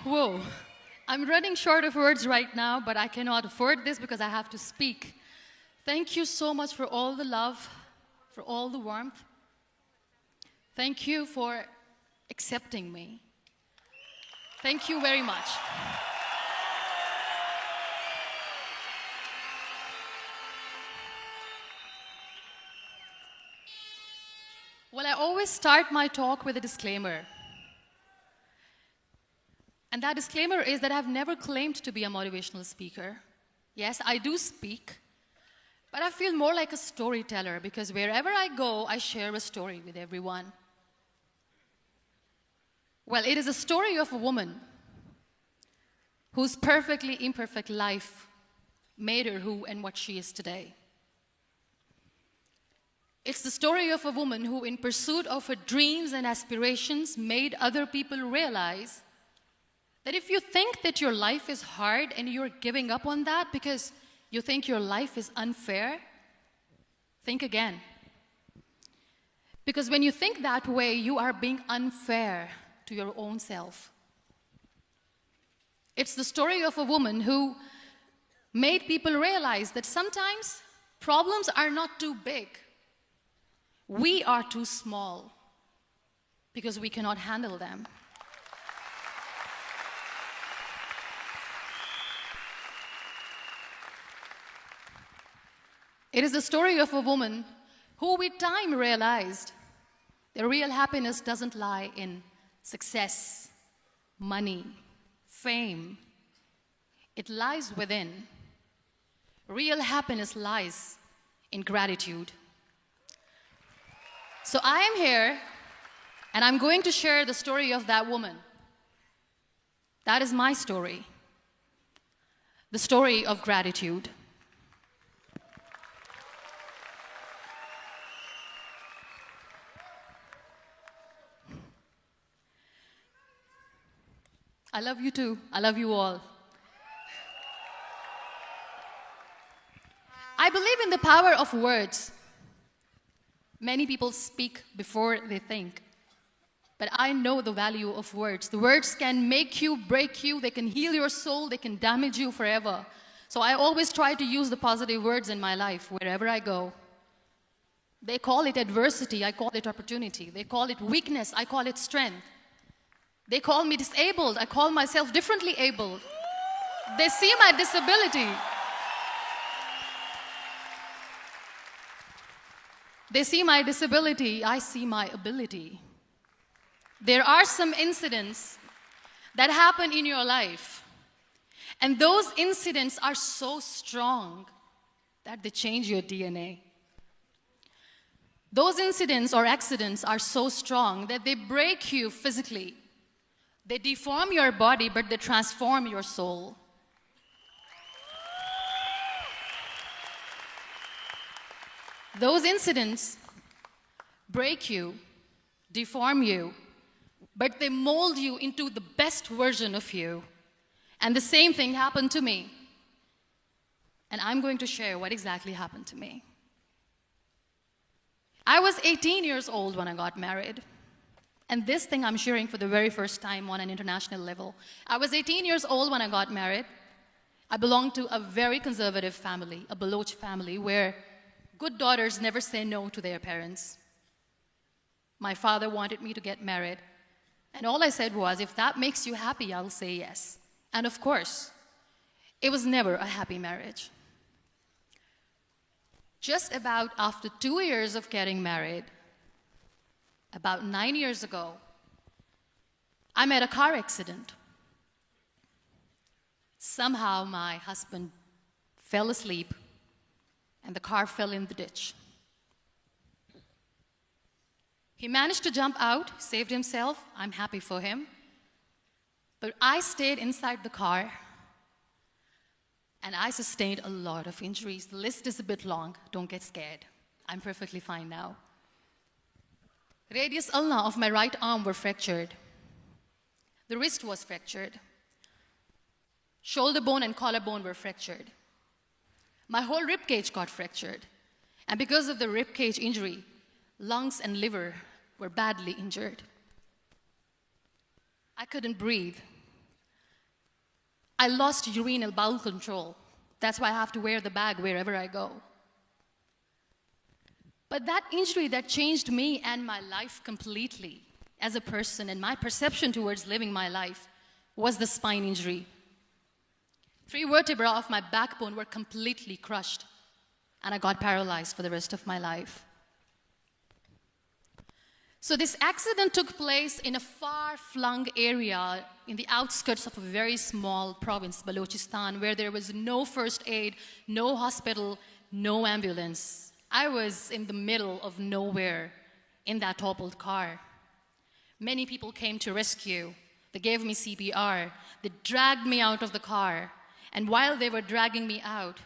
Whoa. I'm running short of words right now, but I cannot afford this because I have to speak. Thank you so much for all the love, for all the warmth. Thank you for accepting me. Thank you very much. Well, I always start my talk with a disclaimer. And that disclaimer is that I've never claimed to be a motivational speaker. Yes, I do speak, but I feel more like a storyteller because wherever I go, I share a story with everyone. Well, it is a story of a woman whose perfectly imperfect life made her who and what she is today. It's the story of a woman who, in pursuit of her dreams and aspirations, made other people realize that if you think that your life is hard and you're giving up on that because you think your life is unfair, think again. Because when you think that way, you are being unfair to your own self. It's the story of a woman who made people realize that sometimes problems are not too big. We are too small because we cannot handle them. It is the story of a woman who with time realized that real happiness doesn't lie in success, money, fame. It lies within. Real happiness lies in gratitude. So I am here, and I'm going to share the story of that woman. That is my story. The story of gratitude. I love you too. I love you all. I believe in the power of words. Many people speak before they think. But I know the value of words. The words can make you, break you, they can heal your soul, they can damage you forever. So I always try to use the positive words in my life wherever I go. They call it adversity, I call it opportunity. They call it weakness, I call it strength. They call me disabled, I call myself differently abled. They see my disability. They see my disability, I see my ability. There are some incidents that happen in your life, and those incidents are so strong that they change your DNA. Those incidents or accidents are so strong that they break you physically. They deform your body, but they transform your soul. Those incidents break you, deform you, but they mold you into the best version of you. And the same thing happened to me. And I'm going to share what exactly happened to me. I was 18 years old when I got married. And this thing I'm sharing for the very first time on an international level. I was 18 years old when I got married. I belonged to a very conservative family, a Baloch family, where good daughters never say no to their parents. My father wanted me to get married. And all I said was, if that makes you happy, I'll say yes. And of course, it was never a happy marriage. Just about after 2 years of getting married, about 9 years ago, I met a car accident. Somehow my husband fell asleep and the car fell in the ditch. He managed to jump out, saved himself. I'm happy for him. But I stayed inside the car and I sustained a lot of injuries. The list is a bit long. Don't get scared. I'm perfectly fine now. Radius ulna of my right arm were fractured. The wrist was fractured. Shoulder bone and collarbone were fractured. My whole rib cage got fractured. And because of the rib cage injury, lungs and liver were badly injured. I couldn't breathe. I lost urinary bowel control. That's why I have to wear the bag wherever I go. But that injury that changed me and my life completely as a person and my perception towards living my life was the spine injury. 3 vertebrae of my backbone were completely crushed, and I got paralyzed for the rest of my life. So this accident took place in a far-flung area in the outskirts of a very small province, Balochistan, where there was no first aid, no hospital, no ambulance. I was in the middle of nowhere in that toppled car. Many people came to rescue. They gave me CPR. They dragged me out of the car. And while they were dragging me out,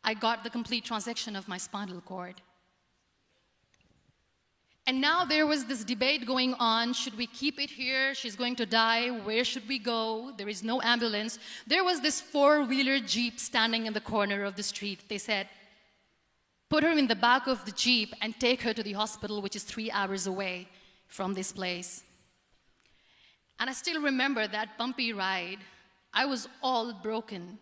I got the complete transection of my spinal cord. And now there was this debate going on. Should we keep it here? She's going to die. Where should we go? There is no ambulance. There was this 4-wheeler Jeep standing in the corner of the street. They said, put her in the back of the Jeep and take her to the hospital, which is 3 hours away from this place. And I still remember that bumpy ride. I was all broken.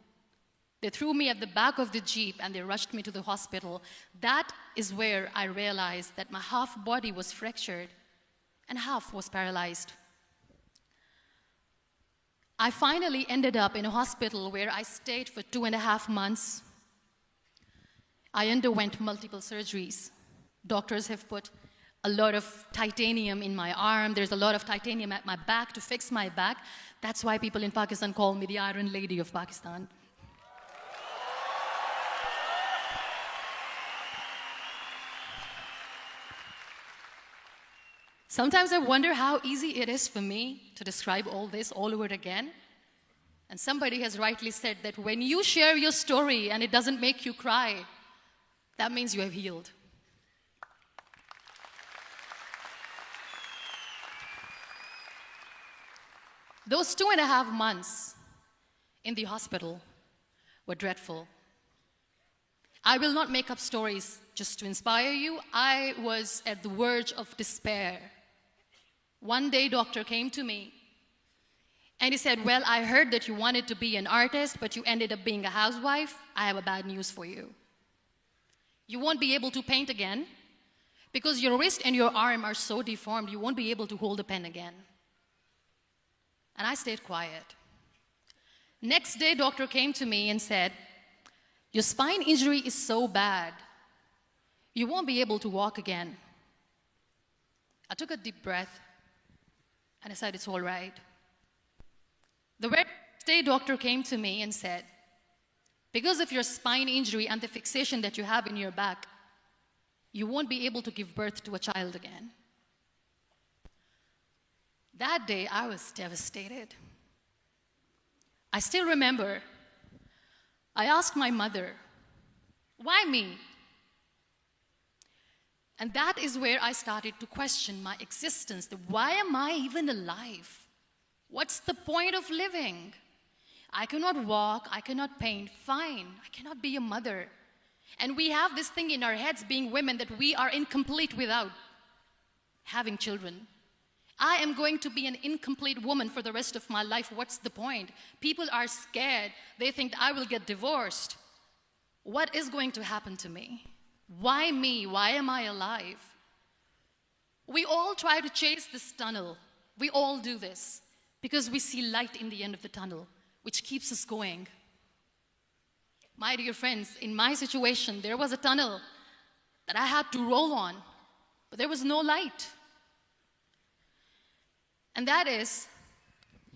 They threw me at the back of the Jeep and they rushed me to the hospital. That is where I realized that my half body was fractured and half was paralyzed. I finally ended up in a hospital where I stayed for 2.5 months. I underwent multiple surgeries. Doctors have put a lot of titanium in my arm. There's a lot of titanium at my back to fix my back. That's why people in Pakistan call me the Iron Lady of Pakistan. Sometimes I wonder how easy it is for me to describe all this all over again. And somebody has rightly said that when you share your story and it doesn't make you cry, that means you have healed. Those 2.5 months in the hospital were dreadful. I will not make up stories just to inspire you. I was at the verge of despair. One day, doctor came to me and he said, well, I heard that you wanted to be an artist, but you ended up being a housewife. I have a bad news for you. You won't be able to paint again because your wrist and your arm are so deformed, you won't be able to hold a pen again. And I stayed quiet. Next day, doctor came to me and said, your spine injury is so bad, you won't be able to walk again. I took a deep breath and I said, it's all right. The next day, doctor came to me and said, because of your spine injury and the fixation that you have in your back, you won't be able to give birth to a child again. That day, I was devastated. I still remember, I asked my mother, why me? And that is where I started to question my existence. Why am I even alive? What's the point of living? I cannot walk, I cannot paint, fine. I cannot be a mother. And we have this thing in our heads, being women, that we are incomplete without having children. I am going to be an incomplete woman for the rest of my life. What's the point? People are scared. They think I will get divorced. What is going to happen to me? Why me? Why am I alive? We all try to chase this tunnel. We all do this because we see light in the end of the tunnel, which keeps us going. My dear friends, in my situation, there was a tunnel that I had to roll on, but there was no light. And that is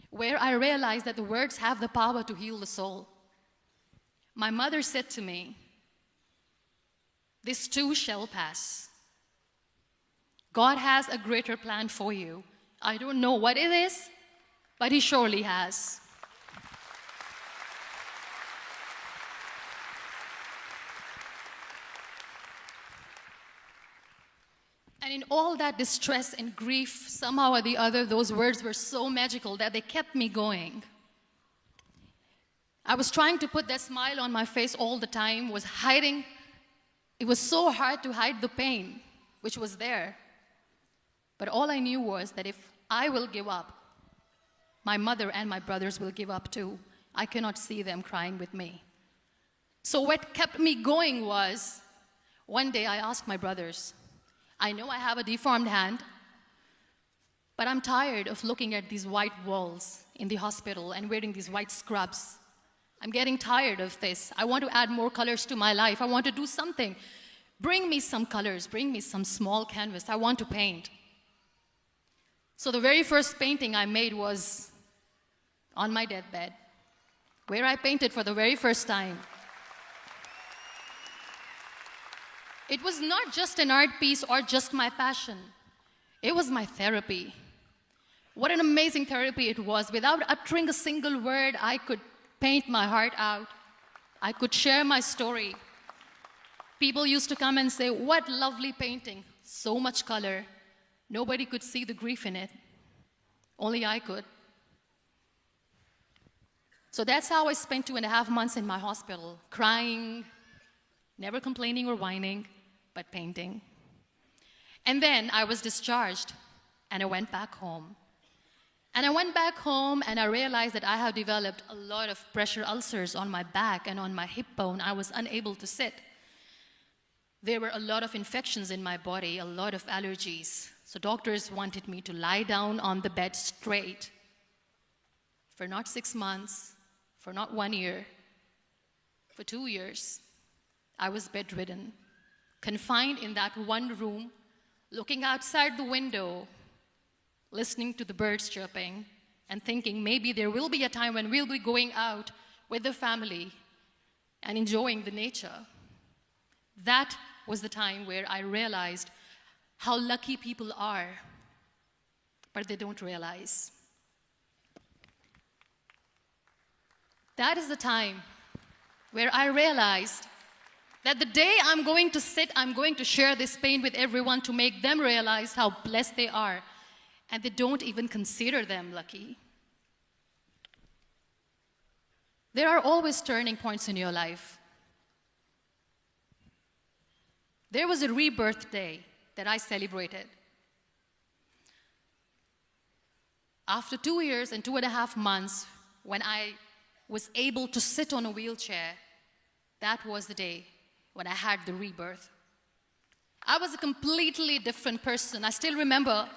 where I realized that the words have the power to heal the soul. My mother said to me, this too shall pass. God has a greater plan for you. I don't know what it is, but He surely has. And in all that distress and grief, somehow or the other, those words were so magical that they kept me going. I was trying to put that smile on my face all the time, was hiding. It was so hard to hide the pain, which was there. But all I knew was that if I will give up, my mother and my brothers will give up too. I cannot see them crying with me. So what kept me going was, one day I asked my brothers, I know I have a deformed hand, but I'm tired of looking at these white walls in the hospital and wearing these white scrubs. I'm getting tired of this. I want to add more colors to my life. I want to do something. Bring me some colors. Bring me some small canvas. I want to paint. So the very first painting I made was on my deathbed, where I painted for the very first time. It was not just an art piece or just my passion. It was my therapy. What an amazing therapy it was. Without uttering a single word, I could paint my heart out. I could share my story. People used to come and say, what lovely painting, so much color. Nobody could see the grief in it. Only I could. So that's how I spent 2.5 months in my hospital, crying, never complaining or whining, but painting. And then I was discharged, and I went back home. And I went back home, and I realized that I had developed a lot of pressure ulcers on my back and on my hip bone. I was unable to sit. There were a lot of infections in my body, a lot of allergies. So doctors wanted me to lie down on the bed straight for not 6 months, for not 1 year, for 2 years. I was bedridden, confined in that one room, looking outside the window, listening to the birds chirping, and thinking maybe there will be a time when we'll be going out with the family and enjoying the nature. That was the time where I realized how lucky people are, but they don't realize. That is the time where I realized that the day I'm going to sit, I'm going to share this pain with everyone to make them realize how blessed they are, and they don't even consider them lucky. There are always turning points in your life. There was a rebirth day that I celebrated. After 2 years and 2.5 months, when I was able to sit on a wheelchair, that was the day when I had the rebirth. I was a completely different person. I still remember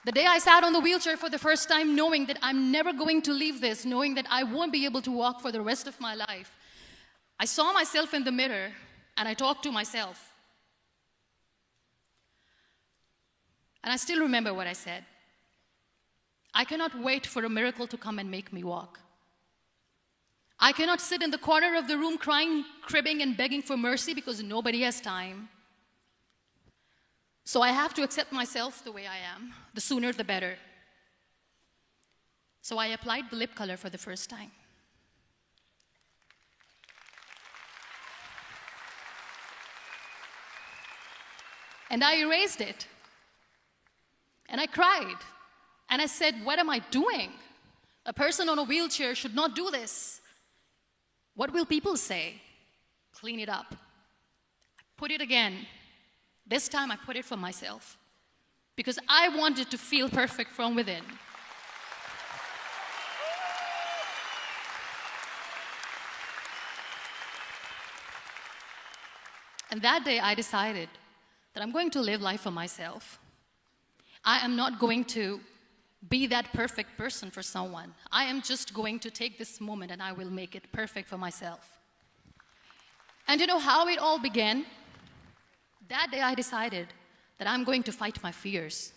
the day I sat on the wheelchair for the first time, knowing that I'm never going to leave this, knowing that I won't be able to walk for the rest of my life. I saw myself in the mirror, and I talked to myself. And I still remember what I said. I cannot wait for a miracle to come and make me walk. I cannot sit in the corner of the room crying, cribbing, and begging for mercy because nobody has time. So I have to accept myself the way I am. The sooner, the better. So I applied the lip color for the first time. And I erased it. And I cried. And I said, what am I doing? A person on a wheelchair should not do this. What will people say? Clean it up. I put it again. This time I put it for myself. Because I wanted to feel perfect from within. And that day I decided that I'm going to live life for myself. I am not going to be that perfect person for someone. I am just going to take this moment and I will make it perfect for myself. And you know how it all began? That day I decided that I'm going to fight my fears.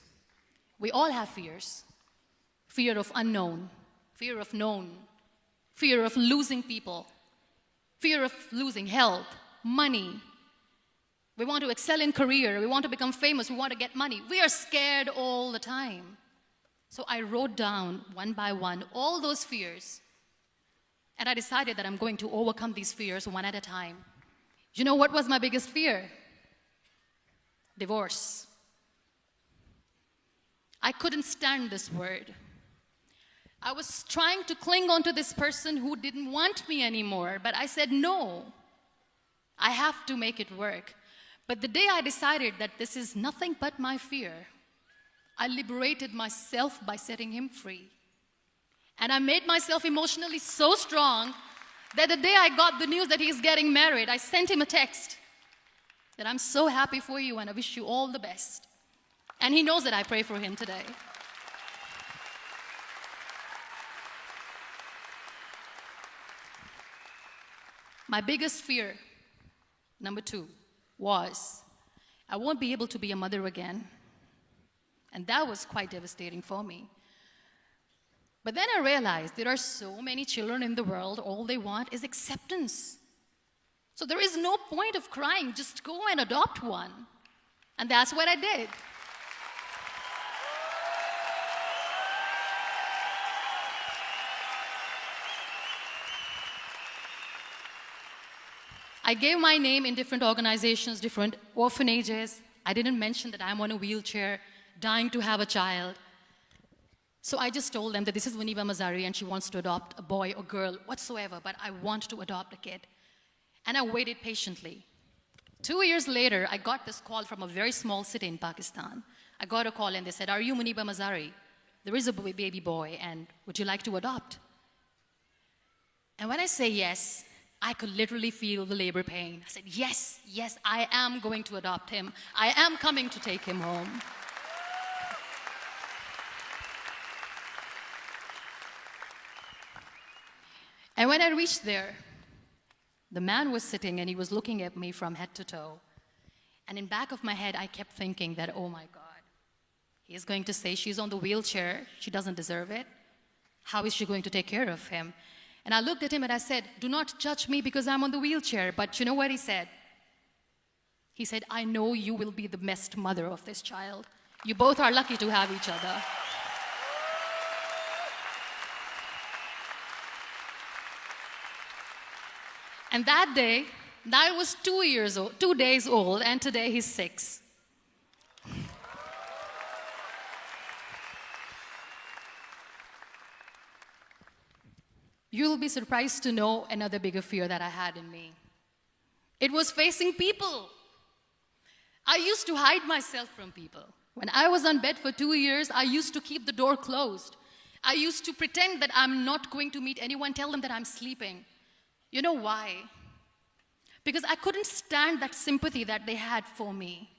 We all have fears. Fear of unknown, fear of known, fear of losing people, fear of losing health, money. We want to excel in career, we want to become famous, we want to get money. We are scared all the time. So I wrote down one by one all those fears, and I decided that I'm going to overcome these fears one at a time. You know what was my biggest fear? Divorce. I couldn't stand this word. I was trying to cling on to this person who didn't want me anymore, but I said no. I have to make it work. But the day I decided that this is nothing but my fear, I liberated myself by setting him free. And I made myself emotionally so strong that the day I got the news that he's getting married, I sent him a text that I'm so happy for you and I wish you all the best. And he knows that I pray for him today. My biggest fear, number 2, was I won't be able to be a mother again. And that was quite devastating for me. But then I realized there are so many children in the world, all they want is acceptance. So there is no point of crying, just go and adopt one. And that's what I did. I gave my name in different organizations, different orphanages. I didn't mention that I'm on a wheelchair, dying to have a child. So I just told them that this is Muniba Mazari and she wants to adopt a boy or girl, whatsoever, but I want to adopt a kid. And I waited patiently. 2 years later, I got this call from a very small city in Pakistan. I got a call and they said, "Are you Muniba Mazari? There is a baby boy and would you like to adopt?" And when I say yes, I could literally feel the labor pain. I said, yes, yes, I am going to adopt him. I am coming to take him home. And when I reached there, the man was sitting and he was looking at me from head to toe. And in back of my head, I kept thinking that, oh my God, he's going to say she's on the wheelchair, she doesn't deserve it. How is she going to take care of him? And I looked at him and I said, do not judge me because I'm on the wheelchair. But you know what he said? He said, I know you will be the best mother of this child. You both are lucky to have each other. And that day, Niall was 2 days old, and today he's 6. You'll be surprised to know another bigger fear that I had in me. It was facing people. I used to hide myself from people. When I was on bed for 2 years, I used to keep the door closed. I used to pretend that I'm not going to meet anyone, tell them that I'm sleeping. You know why? Because I couldn't stand that sympathy that they had for me.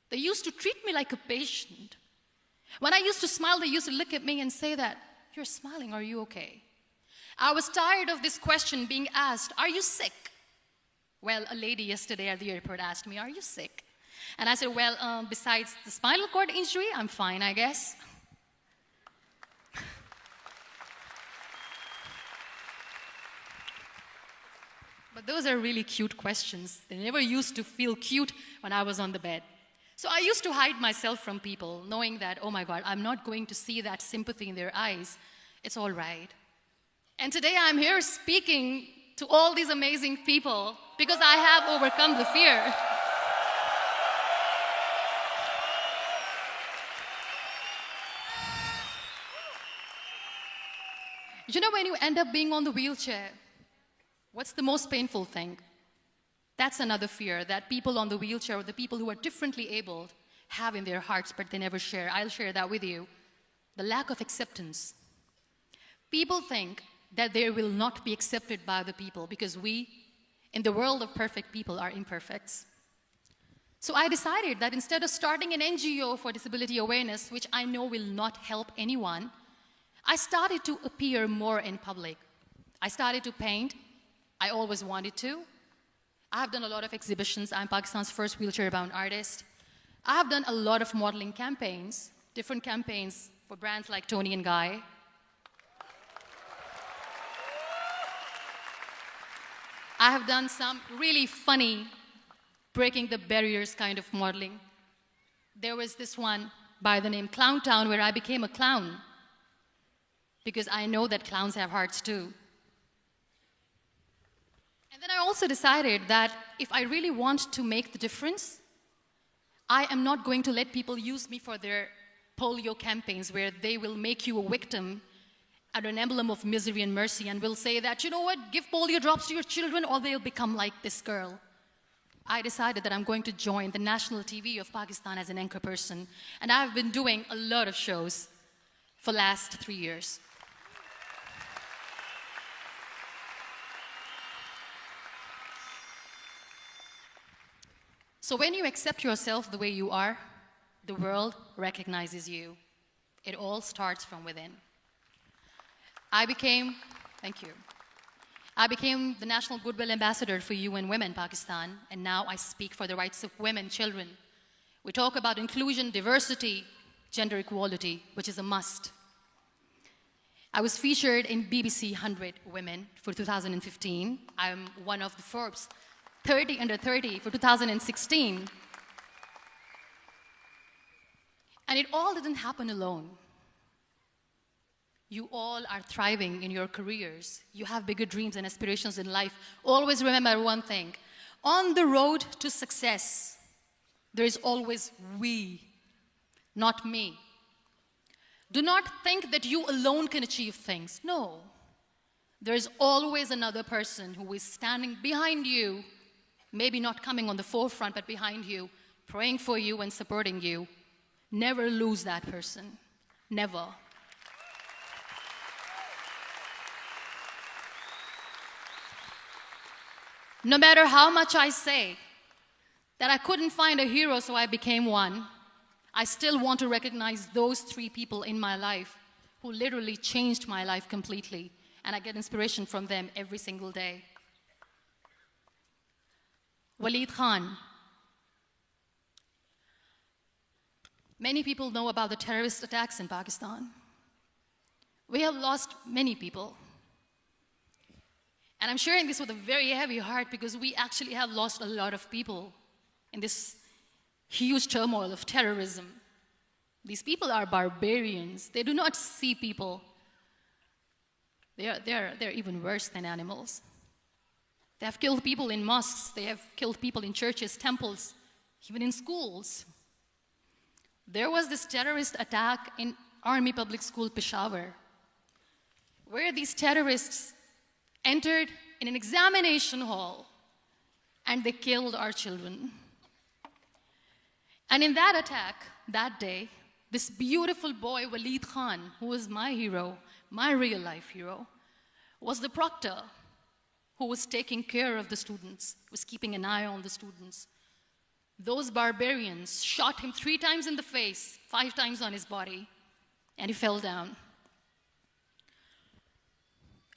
They used to treat me like a patient. When I used to smile, they used to look at me and say that, "You're smiling, are you okay?" I was tired of this question being asked, "Are you sick?" Well, a lady yesterday at the airport asked me, "Are you sick?" And I said, well, besides the spinal cord injury, I'm fine, I guess. But those are really cute questions. They never used to feel cute when I was on the bed. So I used to hide myself from people, knowing that, oh my God, I'm not going to see that sympathy in their eyes. It's all right. And today I'm here speaking to all these amazing people because I have overcome the fear. You know, when you end up being on the wheelchair, what's the most painful thing? That's another fear that people on the wheelchair or the people who are differently abled have in their hearts, but they never share. I'll share that with you. The lack of acceptance. People think that they will not be accepted by the people because we, in the world of perfect people, are imperfects. So I decided that instead of starting an NGO for disability awareness, which I know will not help anyone, I started to appear more in public. I started to paint. I always wanted to. I have done a lot of exhibitions. I'm Pakistan's first wheelchair-bound artist. I have done a lot of modeling campaigns, different campaigns for brands like Toni and Guy. I have done some really funny, breaking the barriers kind of modeling. There was this one by the name Clown Town where I became a clown because I know that clowns have hearts too. And then I also decided that if I really want to make the difference, I am not going to let people use me for their polio campaigns where they will make you a victim and an emblem of misery and mercy and will say that, you know what, give polio drops to your children or they'll become like this girl. I decided that I'm going to join the national TV of Pakistan as an anchor person. And I've been doing a lot of shows for the last 3 years. So when you accept yourself the way you are, the world recognizes you. It all starts from within. Thank you. I became the National Goodwill Ambassador for UN Women Pakistan, and now I speak for the rights of women, children. We talk about inclusion, diversity, gender equality, which is a must. I was featured in BBC 100 Women for 2015. I'm one of the Forbes 30 under 30 for 2016. And it all didn't happen alone. You all are thriving in your careers. You have bigger dreams and aspirations in life. Always remember one thing. On the road to success, there is always we, not me. Do not think that you alone can achieve things. No. There is always another person who is standing behind you, maybe not coming on the forefront, but behind you, praying for you and supporting you. Never lose that person. Never. No matter how much I say that I couldn't find a hero, so I became one, I still want to recognize those 3 people in my life who literally changed my life completely, and I get inspiration from them every single day. Waleed Khan. Many people know about the terrorist attacks in Pakistan. We have lost many people. And I'm sharing this with a very heavy heart because we actually have lost a lot of people in this huge turmoil of terrorism. These people are barbarians. They do not see people. They're even worse than animals. They have killed people in mosques. They have killed people in churches, temples, even in schools. There was this terrorist attack in Army Public School, Peshawar, where these terrorists entered in an examination hall and they killed our children. And in that attack, that day, this beautiful boy, Waleed Khan, who was my hero, my real life hero, was the proctor who was taking care of the students, was keeping an eye on the students. Those barbarians shot him 3 times in the face, 5 times on his body, and he fell down.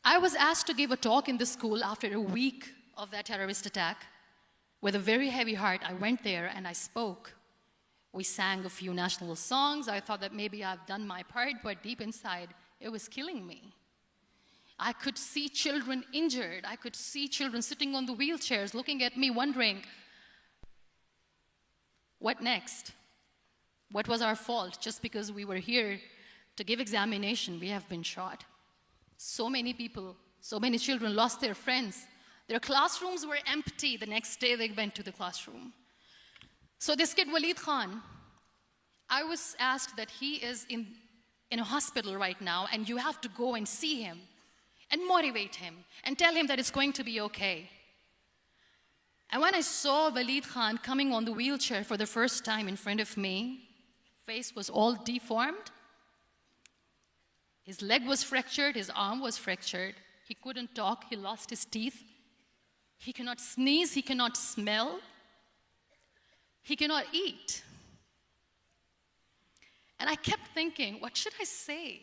I was asked to give a talk in the school after a week of that terrorist attack. With a very heavy heart, I went there and I spoke. We sang a few national songs. I thought that maybe I've done my part, but deep inside, it was killing me. I could see children injured. I could see children sitting on the wheelchairs, looking at me, wondering, what next? What was our fault? Just because we were here to give examination, we have been shot. So many people, so many children lost their friends. Their classrooms were empty. The next day they went to the classroom. So this kid, Waleed Khan, I was asked that he is in a hospital right now, and you have to go and see him and motivate him and tell him that it's going to be okay. And when I saw Waleed Khan coming on the wheelchair for the first time in front of me, face was all deformed. His leg was fractured, his arm was fractured. He couldn't talk, he lost his teeth. He cannot sneeze, he cannot smell. He cannot eat. And I kept thinking, what should I say?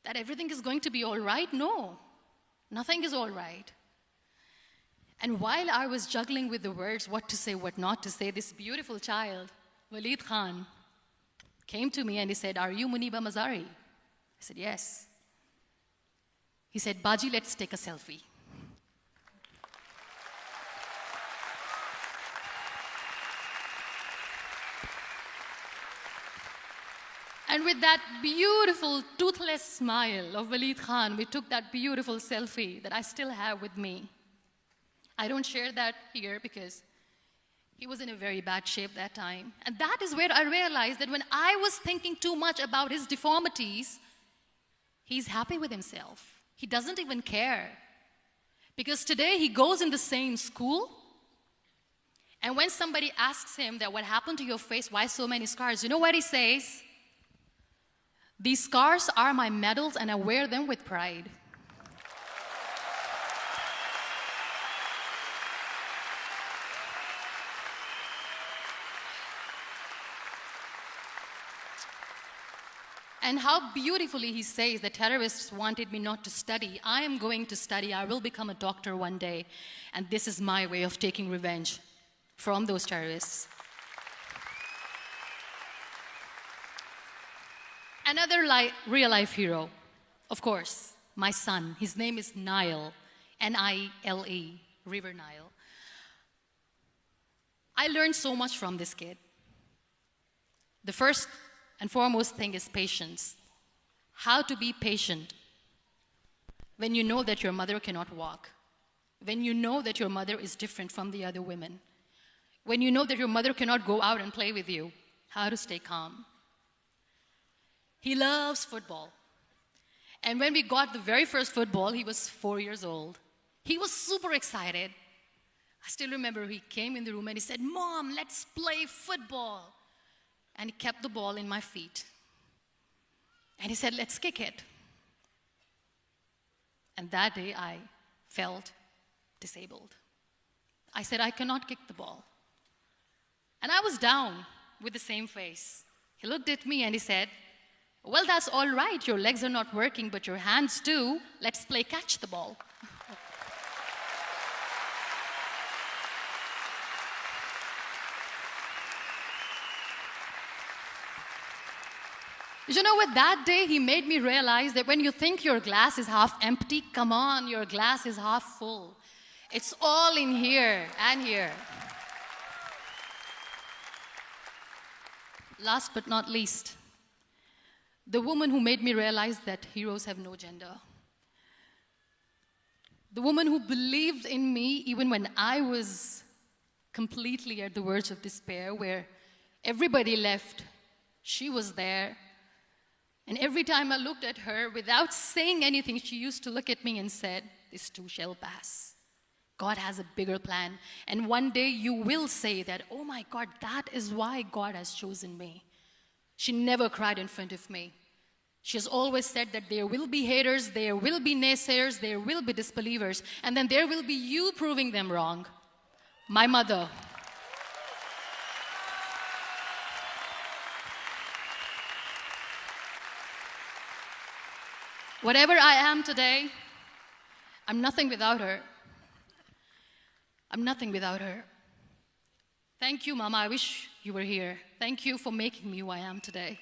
That everything is going to be all right? No, nothing is all right. And while I was juggling with the words, what to say, what not to say, this beautiful child, Waleed Khan, came to me and he said, "Are you Muniba Mazari?" I said, "Yes." He said, "Baji, let's take a selfie." And with that beautiful, toothless smile of Waleed Khan, we took that beautiful selfie that I still have with me. I don't share that here because he was in a very bad shape that time. And that is where I realized that when I was thinking too much about his deformities, he's happy with himself. He doesn't even care. Because today he goes in the same school, and when somebody asks him that what happened to your face, why so many scars, you know what he says? "These scars are my medals and I wear them with pride." And how beautifully he says the terrorists wanted me not to study. I am going to study. I will become a doctor one day. And this is my way of taking revenge from those terrorists. Another real-life hero, of course, my son. His name is Nile, N-I-L-E, River Nile. I learned so much from this kid. The first and foremost thing is patience. How to be patient when you know that your mother cannot walk, when you know that your mother is different from the other women, when you know that your mother cannot go out and play with you, how to stay calm. He loves football. And when we got the very first football, he was 4 years old. He was super excited. I still remember he came in the room and he said, "Mom, let's play football." And he kept the ball in my feet. And he said, "Let's kick it." And that day I felt disabled. I said, "I cannot kick the ball." And I was down with the same face. He looked at me and he said, "Well, that's all right. Your legs are not working, but your hands do. Let's play catch the ball." You know what? That day he made me realize that when you think your glass is half empty, come on, your glass is half full. It's all in here and here. Last but not least, the woman who made me realize that heroes have no gender. The woman who believed in me even when I was completely at the verge of despair, where everybody left, she was there. And every time I looked at her, without saying anything, she used to look at me and said, "This too shall pass. God has a bigger plan. And one day you will say that, oh my God, that is why God has chosen me." She never cried in front of me. She has always said that there will be haters, there will be naysayers, there will be disbelievers, and then there will be you proving them wrong. My mother. Whatever I am today, I'm nothing without her. I'm nothing without her. Thank you, Mama. I wish you were here. Thank you for making me who I am today.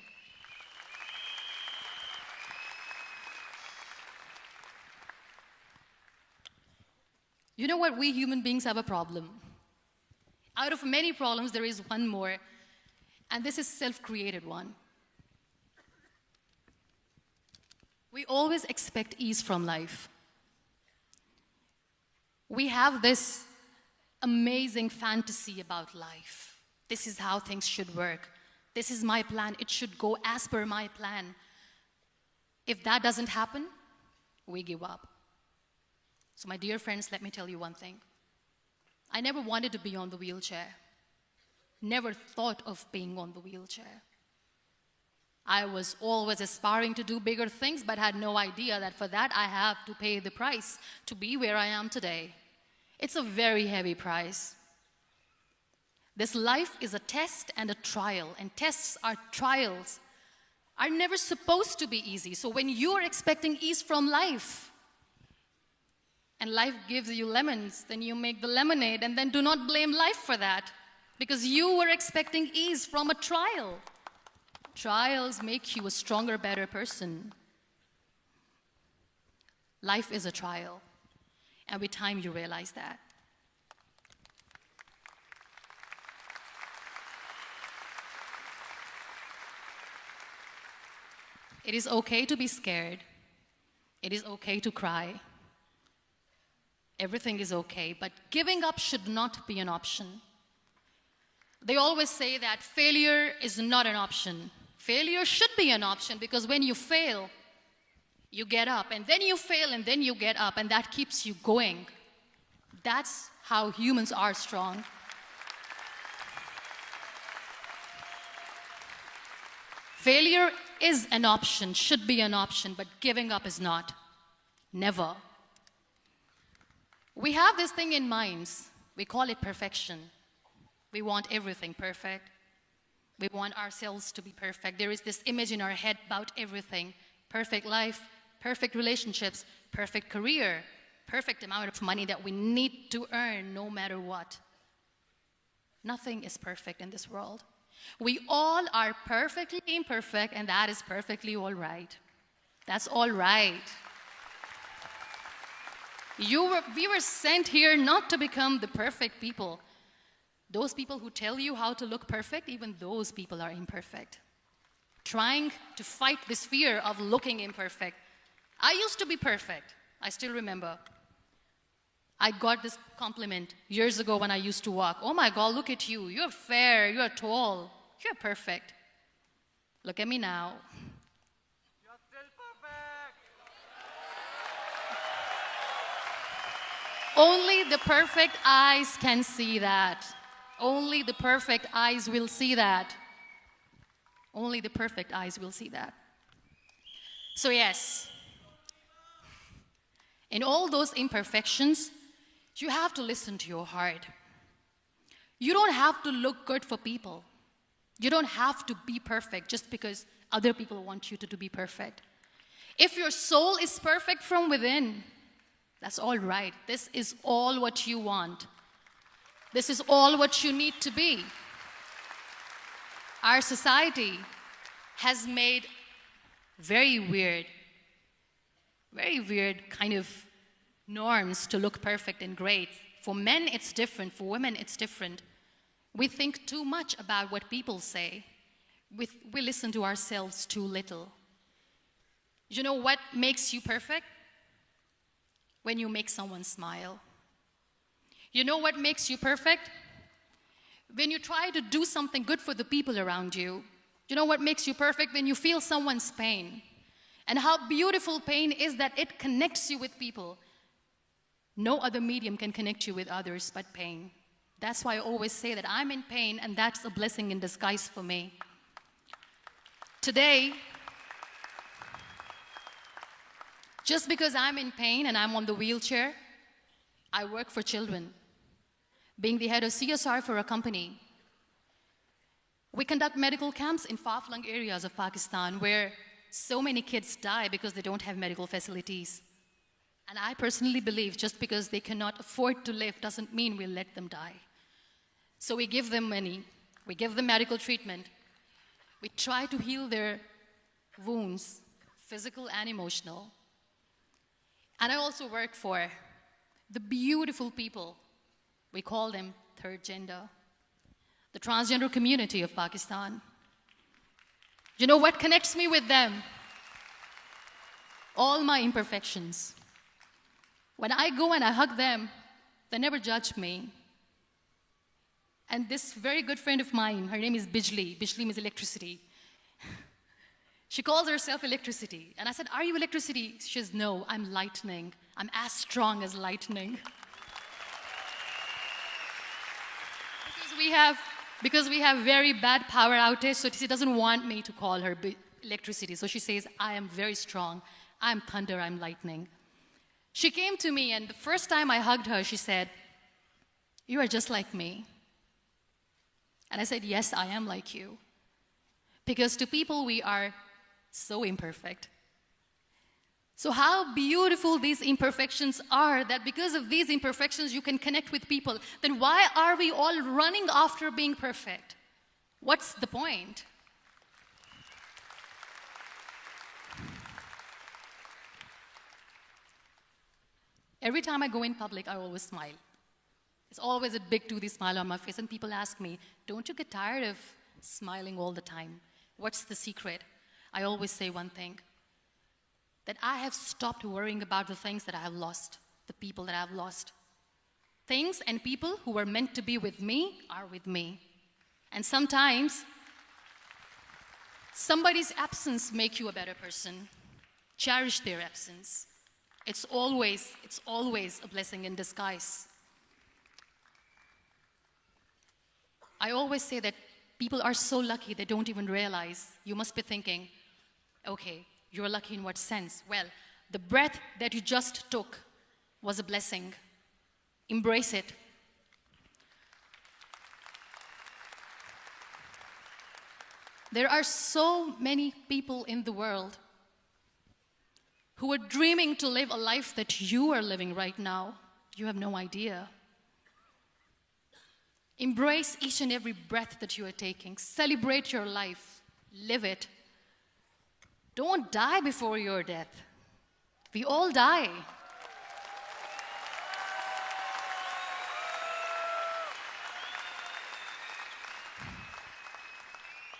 You know what? We human beings have a problem. Out of many problems, there is one more, and this is self-created one. We always expect ease from life. We have this amazing fantasy about life. This is how things should work. This is my plan. It should go as per my plan. If that doesn't happen, we give up. So my dear friends, let me tell you one thing. I never wanted to be on the wheelchair. Never thought of being on the wheelchair. I was always aspiring to do bigger things, but had no idea that for that I have to pay the price to be where I am today. It's a very heavy price. This life is a test and a trial, and tests are trials are never supposed to be easy. So when you're expecting ease from life, and life gives you lemons, then you make the lemonade, and then do not blame life for that, because you were expecting ease from a trial. Trials make you a stronger, better person. Life is a trial, and with time you realize that. It is okay to be scared. It is okay to cry. Everything is okay, but giving up should not be an option. They always say that failure is not an option. Failure should be an option, because when you fail, you get up, and then you fail, and then you get up, and that keeps you going. That's how humans are strong. Failure is an option, should be an option, but giving up is not. Never. We have this thing in minds. We call it perfection. We want everything perfect. We want ourselves to be perfect. There is this image in our head about everything. Perfect life, perfect relationships, perfect career, perfect amount of money that we need to earn no matter what. Nothing is perfect in this world. We all are perfectly imperfect, and that is perfectly all right. That's all right. We were sent here not to become the perfect people. Those people who tell you how to look perfect, even those people are imperfect. Trying to fight this fear of looking imperfect. I used to be perfect. I still remember. I got this compliment years ago when I used to walk. Oh my God, look at you. You're fair, you're tall, you're perfect. Look at me now. You're still perfect. Only the perfect eyes can see that. Only the perfect eyes will see that. Only the perfect eyes will see that. So yes, in all those imperfections, you have to listen to your heart. You don't have to look good for people. You don't have to be perfect just because other people want you to be perfect. If your soul is perfect from within, that's all right. This is all what you want. This is all what you need to be. Our society has made very weird kind of norms to look perfect and great. For men, it's different. For women, it's different. We think too much about what people say. We listen to ourselves too little. You know what makes you perfect? When you make someone smile. You know what makes you perfect? When you try to do something good for the people around you. You know what makes you perfect? When you feel someone's pain. And how beautiful pain is that it connects you with people. No other medium can connect you with others but pain. That's why I always say that I'm in pain, and that's a blessing in disguise for me. Today, just because I'm in pain and I'm on the wheelchair, I work for children. Being the head of CSR for a company, we conduct medical camps in far-flung areas of Pakistan where so many kids die because they don't have medical facilities. And I personally believe just because they cannot afford to live doesn't mean we'll let them die. So we give them money, we give them medical treatment, we try to heal their wounds, physical and emotional. And I also work for the beautiful people, we call them third gender, the transgender community of Pakistan. You know what connects me with them? All my imperfections. When I go and I hug them, they never judge me. And this very good friend of mine, her name is Bijli. Bijli means electricity. She calls herself electricity. And I said, are you electricity? She says, no, I'm lightning. I'm as strong as lightning. Because we have very bad power outage, so she doesn't want me to call her electricity. So she says, I am very strong. I'm thunder, I'm lightning. She came to me, and the first time I hugged her, she said, you are just like me. And I said, yes, I am like you. Because to people, we are so imperfect. So how beautiful these imperfections are, that because of these imperfections, you can connect with people. Then why are we all running after being perfect? What's the point? Every time I go in public, I always smile. It's always a big toothy smile on my face, and people ask me, don't you get tired of smiling all the time? What's the secret? I always say one thing, that I have stopped worrying about the things that I have lost, the people that I have lost. Things and people who were meant to be with me are with me. And sometimes, somebody's absence makes you a better person. Cherish their absence. It's always a blessing in disguise. I always say that people are so lucky they don't even realize. You must be thinking, okay, you're lucky in what sense? Well, the breath that you just took was a blessing. Embrace it. There are so many people in the world who are dreaming to live a life that you are living right now. You have no idea. Embrace each and every breath that you are taking. Celebrate your life. Live it. Don't die before your death. We all die.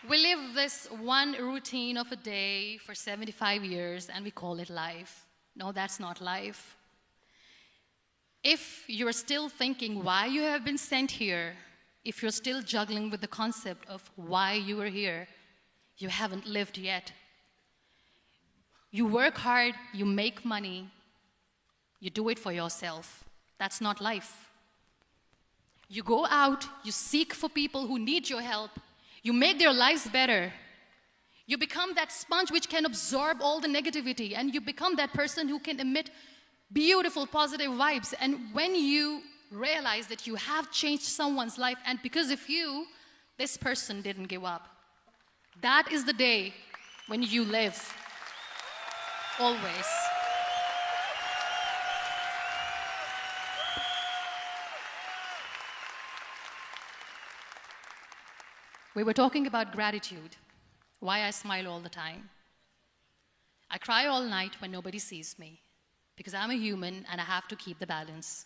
We live this one routine of a day for 75 years and we call it life. No, that's not life. If you're still thinking why you have been sent here, if you're still juggling with the concept of why you are here, you haven't lived yet. You work hard, you make money, you do it for yourself. That's not life. You go out, you seek for people who need your help, you make their lives better. You become that sponge which can absorb all the negativity, and you become that person who can emit beautiful, positive vibes. And when you realize that you have changed someone's life, and because of you, this person didn't give up, that is the day when you live. Always. We were talking about gratitude, why I smile all the time. I cry all night when nobody sees me, because I'm a human and I have to keep the balance.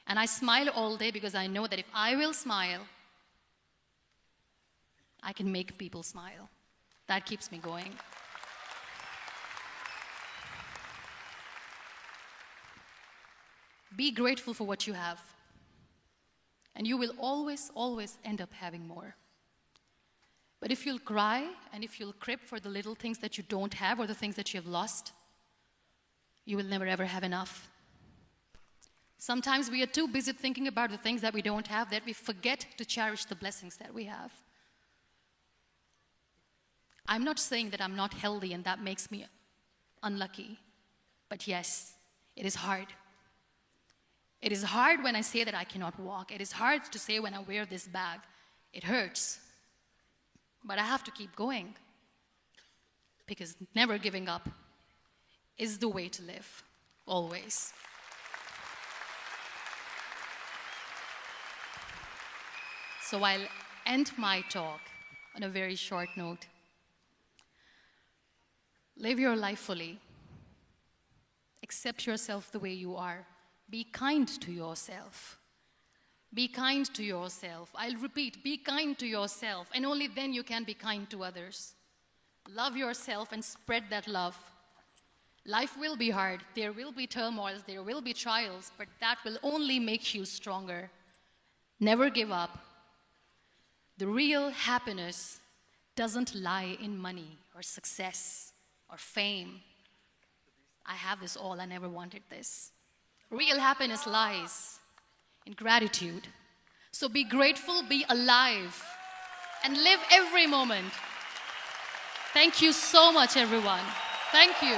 And I smile all day because I know that if I will smile, I can make people smile. That keeps me going. Be grateful for what you have, and you will always, always end up having more. But if you'll cry and if you'll crib for the little things that you don't have or the things that you have lost, you will never ever have enough. Sometimes we are too busy thinking about the things that we don't have that we forget to cherish the blessings that we have. I'm not saying that I'm not healthy and that makes me unlucky, but yes, it is hard. It is hard when I say that I cannot walk. It is hard to say when I wear this bag. It hurts. But I have to keep going, because never giving up is the way to live, always. So I'll end my talk on a very short note. Live your life fully. Accept yourself the way you are. Be kind to yourself. Be kind to yourself. I'll repeat, be kind to yourself, and only then you can be kind to others. Love yourself and spread that love. Life will be hard. There will be turmoils, there will be trials, but that will only make you stronger. Never give up. The real happiness doesn't lie in money or success or fame. I have this all, I never wanted this. Real happiness lies in gratitude. So be grateful, be alive, and live every moment. Thank you so much, everyone. Thank you.